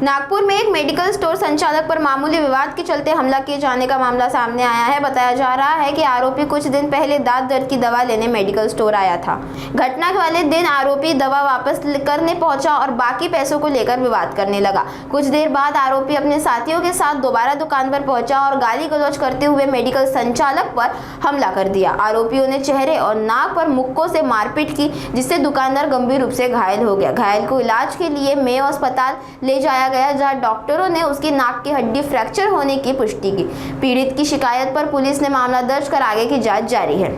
नागपुर में एक medical store संचालक पर मामूली विवाद के चलते हमला किए जाने का मामला सामने आया है। बताया जा रहा है कि आरोपी कुछ दिन पहले दांत दर्द की दवा लेने मेडिकल स्टोर आया था। घटना वाले दिन आरोपी दवा वापस करने पहुंचा और बाकी पैसों को लेकर विवाद करने लगा। कुछ देर बाद आरोपी अपने साथियों के साथ दोबारा दुकान पर पहुंचा और गाली गलौज करते हुए मेडिकल संचालक पर हमला कर दिया। आरोपियों ने चेहरे और नाक पर मुक्कों से मारपीट की, जिससे दुकानदार गंभीर रूप से घायल हो गया। घायल को इलाज के लिए मेयो अस्पताल ले जाया गया, जहां डॉक्टरों ने उसकी नाक की हड्डी फ्रैक्चर होने की पुष्टि की। पीड़ित की शिकायत पर पुलिस ने मामला दर्ज कर आगे की जांच जारी है।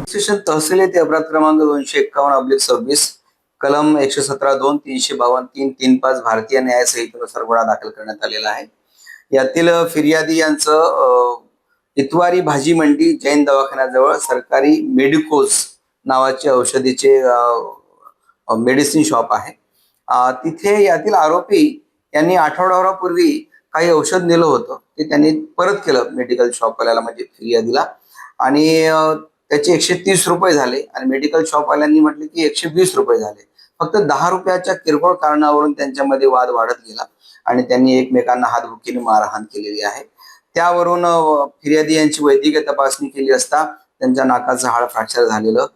स्टेशन तहसील येथे अपराध क्रमांक 251/26 कलम 117(2) 352-335 भारतीय न्याय संहितेनुसार गुन्हा दाखल करण्यात आलेला आहे। यातील फिर्यादी यांचं इतवारी भाजी मंडी जैन दवाखान्याजवळ सरकारी मेडिकोज नावाचे औषधीचे मेडिसिन शॉप आहे। तिथे यातील आरोपी यांनी आठवड्याभरापूर्वी काही औषध नेलं होतं, ते त्यांनी परत केलं मेडिकल शॉपवाल्याला, म्हणजे फिर्यादीला, आणि त्याचे 130 रुपये झाले आणि मेडिकल शॉपवाल्यांनी म्हटले की 120 रुपये झाले। फक्त 10 रुपयाच्या किरकोळ कारणावरून त्यांच्यामध्ये वाद वाढत गेला आणि त्यांनी एकमेकांना हातबुक्कीने मारहाण केलेली आहे। त्यावरून फिर्यादी यांची वैद्यकीय तपासणी केली असता त्यांच्या नाकाचं हाड फ्रॅक्चर झालेलं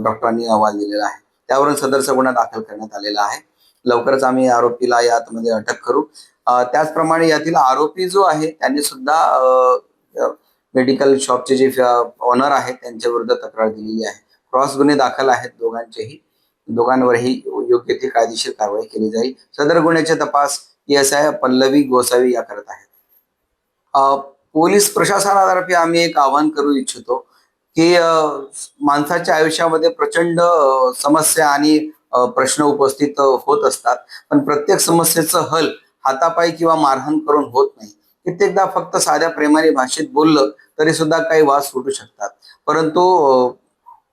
डॉक्टरांनी अहवाल दिलेला आहे। त्यावरून सदरचा गुन्हा दाखल करण्यात आलेला आहे। लवकरच आम्ही आरोपीला यामध्ये अटक करू। त्याचप्रमाणे यातील आरोपी जो आहे त्यांनी सुद्धा मेडिकल शॉपचे जे ओनर आहेत त्यांच्या विरुद्ध तक्रार दिलेली आहे। क्रॉस गुन्हे दाखल आहेत दोघांवरही योग्य ती कायदेशीर कारवाई केली जाईल। सदर गुन्ह्याचे तपास PSI पल्लवी गोसावी या करत आहेत। पोलीस प्रशासनातर्फे आम्ही एक आवाहन करू इच्छितो की माणसाच्या आयुष्यामध्ये प्रचंड समस्या आणि प्रश्न उपस्थित होत असतात, पण प्रत्येक समस्येचं हल हातापायी किंवा मारहाण करून होत नाही। कित्येकदा फक्त साध्या प्रेमाने भाषेत बोललं तरी सुद्धा काही वाद सुटू शकतात, परंतु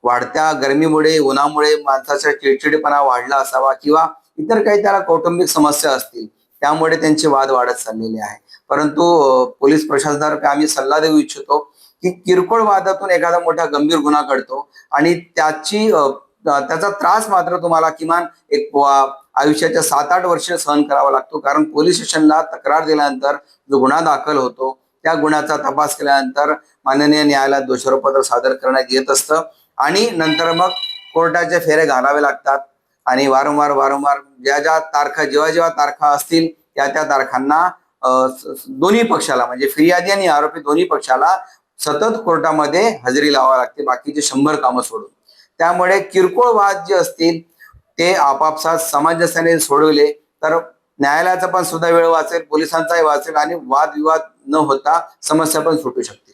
वाढत्या गरमीमुळे, उन्हामुळे माणसाचा चिडचिडेपणा वाढला असावा किंवा इतर काही त्याला कौटुंबिक समस्या असतील, त्यामुळे त्यांचे वाद वाढत चाललेले आहे। परंतु पोलीस प्रशासनातर्फे आम्ही सल्ला देऊ इच्छितो की किरकोळ वादातून एखादा मोठा गंभीर गुन्हा घडतो आणि त्याचा त्रास मात्र तुम्हाला किमान एक आयुष्याच्या 7-8 वर्ष सहन करावा लागतो। कारण पोलीस स्टेशनला तक्रार दिल्यानंतर जो गुन्हा दाखल होतो त्या गुन्ह्याचा तपास केल्यानंतर माननीय न्यायालयात दोषारोपपत्र सादर करण्यात येत असतं आणि नंतर मग कोर्टाचे फेरे घालावे लागतात आणि वारंवार जेव्हा तारखा असतील त्या तारखांना दोन्ही पक्षाला, म्हणजे फिर्यादी आणि आरोपी दोन्ही पक्षाला सतत कोर्टामध्ये हजेरी लावावी लागते, बाकीचे 100 कामं सोडून। त्यामुळे किरकोळ वाद जे असतील ते आपापसात सामंजस्याने सोडवले तर न्यायालयाचा पण सुद्धा वेळ वाचेल, पोलिसांचाही वाचेल आणि वादविवाद न होता समस्या पण सुटू शकते।